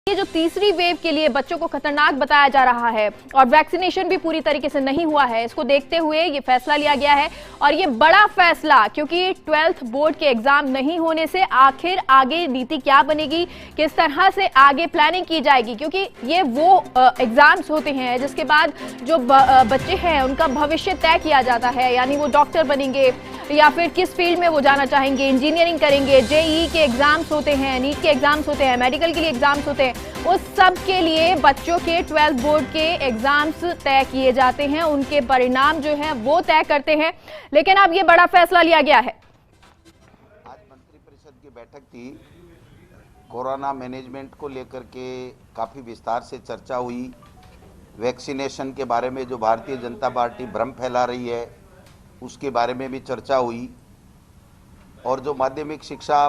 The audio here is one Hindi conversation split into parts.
ये जो तीसरी वेव के लिए बच्चों को खतरनाक बताया जा रहा है और वैक्सीनेशन भी पूरी तरीके से नहीं हुआ है, इसको देखते हुए ये फैसला लिया गया है। और ये बड़ा फैसला, क्योंकि 12th बोर्ड के एग्जाम नहीं होने से आखिर आगे नीति क्या बनेगी, किस तरह से आगे प्लानिंग की जाएगी, क्योंकि ये वो एग्जाम्स होते हैं जिसके बाद जो बच्चे हैं उनका भविष्य तय किया जाता है, यानी वो डॉक्टर बनेंगे या फिर किस फील्ड में वो जाना चाहेंगे, इंजीनियरिंग करेंगे, जेईई के एग्जाम्स होते हैं, नीट के एग्जाम्स होते हैं, मेडिकल के लिए एग्जाम्स होते हैं, उस सब के लिए बच्चों के 12th बोर्ड के एग्जाम्स तय किए जाते हैं, उनके परिणाम जो है वो तय करते हैं। लेकिन अब ये बड़ा फैसला लिया गया है। आज मंत्रिपरिषद की बैठक थी, कोरोना मैनेजमेंट को लेकर के काफ़ी विस्तार से चर्चा हुई। वैक्सीनेशन के बारे में जो भारतीय जनता पार्टी भ्रम फैला रही है उसके बारे में भी चर्चा हुई, और जो माध्यमिक शिक्षा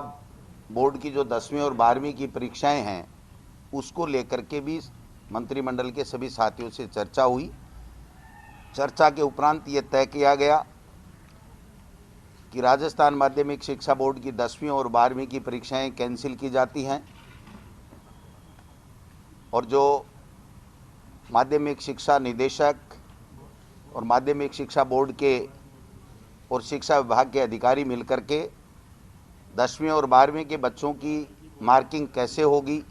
बोर्ड की जो 10वीं और 12वीं की परीक्षाएं हैं उसको लेकर के भी मंत्रिमंडल के सभी साथियों से चर्चा हुई। चर्चा के उपरांत ये तय किया गया कि राजस्थान माध्यमिक शिक्षा बोर्ड की 10वीं और 12वीं की परीक्षाएं कैंसिल की जाती हैं, और जो माध्यमिक शिक्षा निदेशक और माध्यमिक शिक्षा बोर्ड के और शिक्षा विभाग के अधिकारी मिलकर के 10वीं और 12वीं के बच्चों की मार्किंग कैसे होगी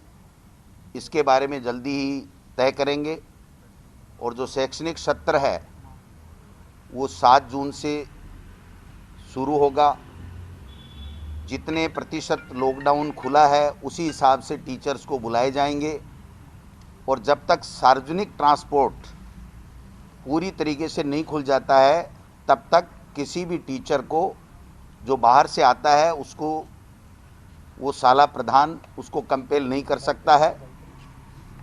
इसके बारे में जल्दी ही तय करेंगे। और जो शैक्षणिक सत्र है वो 7 जून से शुरू होगा। जितने प्रतिशत लॉकडाउन खुला है उसी हिसाब से टीचर्स को बुलाए जाएंगे, और जब तक सार्वजनिक ट्रांसपोर्ट पूरी तरीके से नहीं खुल जाता है तब तक किसी भी टीचर को जो बाहर से आता है उसको वो शाला प्रधान उसको कंपेल नहीं कर सकता है,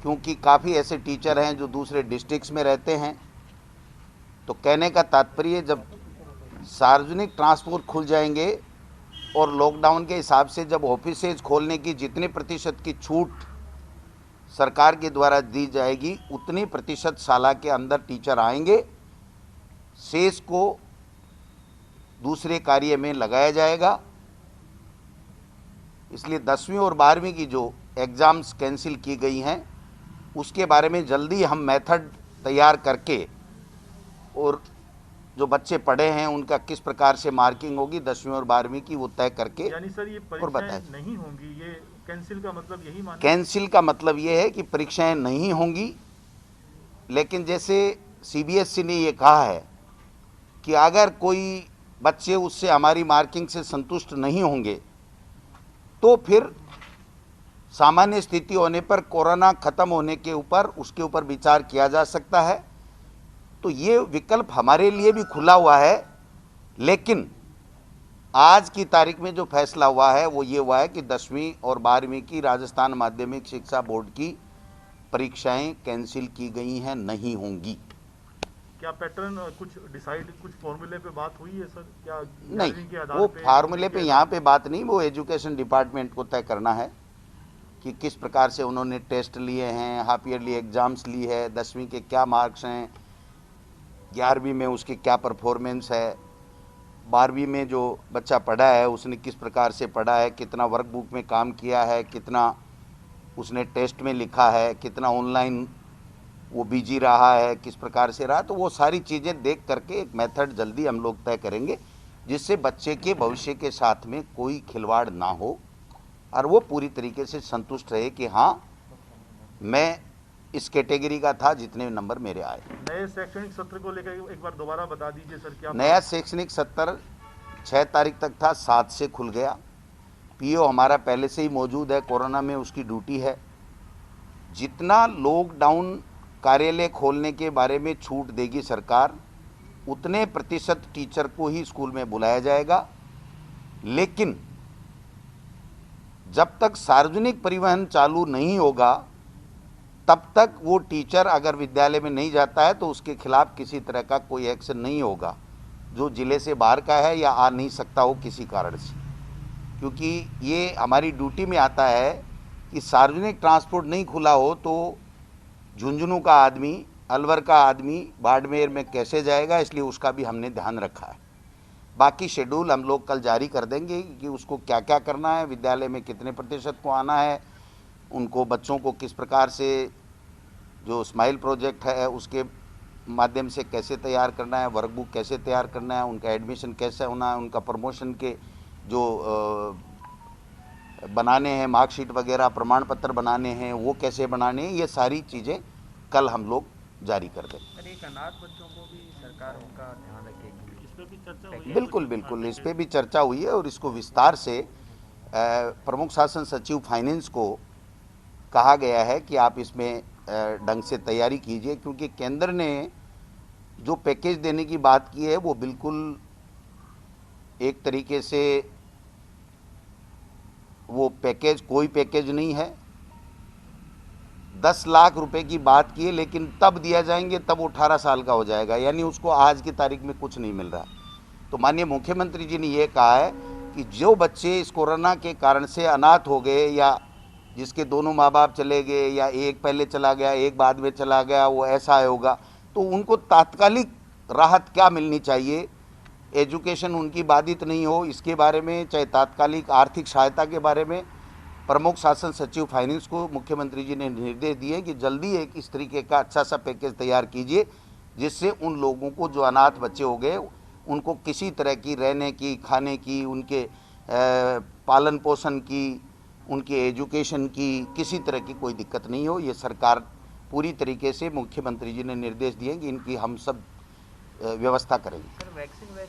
क्योंकि काफ़ी ऐसे टीचर हैं जो दूसरे डिस्ट्रिक्ट्स में रहते हैं। तो कहने का तात्पर्य, जब सार्वजनिक ट्रांसपोर्ट खुल जाएंगे और लॉकडाउन के हिसाब से जब ऑफिसेज खोलने की जितने प्रतिशत की छूट सरकार के द्वारा दी जाएगी उतनी प्रतिशत शाला के अंदर टीचर आएंगे, शेष को दूसरे कार्य में लगाया जाएगा। इसलिए 10वीं और 12वीं की जो एग्ज़ाम्स कैंसिल की गई हैं उसके बारे में जल्दी हम मेथड तैयार करके, और जो बच्चे पढ़े हैं उनका किस प्रकार से मार्किंग होगी 10वीं और 12वीं की वो तय करके, यानी सर ये परीक्षाएं नहीं होंगी, ये कैंसिल का मतलब यही माना? कैंसिल का मतलब ये है कि परीक्षाएं नहीं होंगी, लेकिन जैसे सीबीएसई ने ये कहा है कि अगर कोई बच्चे उससे हमारी मार्किंग से संतुष्ट नहीं होंगे तो फिर सामान्य स्थिति होने पर कोरोना खत्म होने के ऊपर उसके ऊपर विचार किया जा सकता है। तो ये विकल्प हमारे लिए भी खुला हुआ है, लेकिन आज की तारीख में जो फैसला हुआ है वो ये हुआ है कि 10वीं और 12वीं की राजस्थान माध्यमिक शिक्षा बोर्ड की परीक्षाएं कैंसिल की गई हैं, नहीं होंगी। क्या पैटर्न कुछ डिसाइड, कुछ फॉर्मूले पे बात हुई है सर? क्या नहीं, वो फार्मूले पे यहाँ पे बात नहीं, वो एजुकेशन डिपार्टमेंट को तय करना है कि किस प्रकार से उन्होंने टेस्ट लिए हैं, हाफ ईयरली एग्जाम्स ली है, 10वीं के क्या मार्क्स हैं, 11वीं में उसकी क्या परफॉर्मेंस है, 12वीं में जो बच्चा पढ़ा है उसने किस प्रकार से पढ़ा है, कितना वर्कबुक में काम किया है, कितना उसने टेस्ट में लिखा है, कितना ऑनलाइन वो बिजी रहा है, किस प्रकार से रहा। तो वो सारी चीज़ें देख करके एक मेथड जल्दी हम लोग तय करेंगे जिससे बच्चे के भविष्य के साथ में कोई खिलवाड़ ना हो और वो पूरी तरीके से संतुष्ट रहे कि हाँ मैं इस कैटेगरी का था जितने नंबर मेरे आए। नए शैक्षणिक सत्र को लेकर एक बार दोबारा बता दीजिए सर। क्या नया शैक्षणिक सत्र 6 तारीख तक था, 7 से खुल गया। पीओ हमारा पहले से ही मौजूद है, कोरोना में उसकी ड्यूटी है। जितना लॉकडाउन कार्यालय खोलने के बारे में छूट देगी सरकार उतने प्रतिशत टीचर को ही स्कूल में बुलाया जाएगा, लेकिन जब तक सार्वजनिक परिवहन चालू नहीं होगा तब तक वो टीचर अगर विद्यालय में नहीं जाता है तो उसके खिलाफ किसी तरह का कोई एक्शन नहीं होगा जो जिले से बाहर का है या आ नहीं सकता हो किसी कारण से, क्योंकि ये हमारी ड्यूटी में आता है कि सार्वजनिक ट्रांसपोर्ट नहीं खुला हो तो झुंझुनू का आदमी, अलवर का आदमी बाड़मेर में कैसे जाएगा, इसलिए उसका भी हमने ध्यान रखा है। बाकी शेड्यूल हम लोग कल जारी कर देंगे कि उसको क्या क्या करना है, विद्यालय में कितने प्रतिशत को आना है, उनको बच्चों को किस प्रकार से जो स्माइल प्रोजेक्ट है उसके माध्यम से कैसे तैयार करना है, वर्कबुक कैसे तैयार करना है, उनका एडमिशन कैसे होना है, उनका प्रमोशन के जो बनाने हैं मार्कशीट वगैरह प्रमाण पत्र बनाने हैं वो कैसे बनाने हैं, ये सारी चीज़ें कल हम लोग जारी कर दें। सर एक अनाथ बच्चों को भी सरकार उनका ध्यान रखेगी, इस पे भी चर्चा हुई है। बिल्कुल बिल्कुल, इस पे भी चर्चा हुई है और इसको विस्तार से प्रमुख शासन सचिव फाइनेंस को कहा गया है कि आप इसमें ढंग से तैयारी कीजिए, क्योंकि केंद्र ने जो पैकेज देने की बात की है वो बिल्कुल एक तरीके से वो पैकेज कोई पैकेज नहीं है। 10 लाख रुपए की बात की है, लेकिन तब दिया जाएंगे तब वो 18 साल का हो जाएगा, यानी उसको आज की तारीख में कुछ नहीं मिल रहा। तो माननीय मुख्यमंत्री जी ने ये कहा है कि जो बच्चे इस कोरोना के कारण से अनाथ हो गए या जिसके दोनों माँ बाप चले गए या एक पहले चला गया एक बाद में चला गया, वो ऐसा होगा, तो उनको तात्कालिक राहत क्या मिलनी चाहिए, एजुकेशन उनकी बाधित नहीं हो, इसके बारे में, चाहे तात्कालिक आर्थिक सहायता के बारे में प्रमुख शासन सचिव फाइनेंस को मुख्यमंत्री जी ने निर्देश दिए कि जल्दी एक इस तरीके का अच्छा सा पैकेज तैयार कीजिए जिससे उन लोगों को जो अनाथ बच्चे हो गए उनको किसी तरह की रहने की, खाने की, उनके पालन पोषण की, उनके एजुकेशन की किसी तरह की कोई दिक्कत नहीं हो। ये सरकार पूरी तरीके से मुख्यमंत्री जी ने निर्देश दिए कि इनकी हम सब व्यवस्था करेंगे। Sir vaccine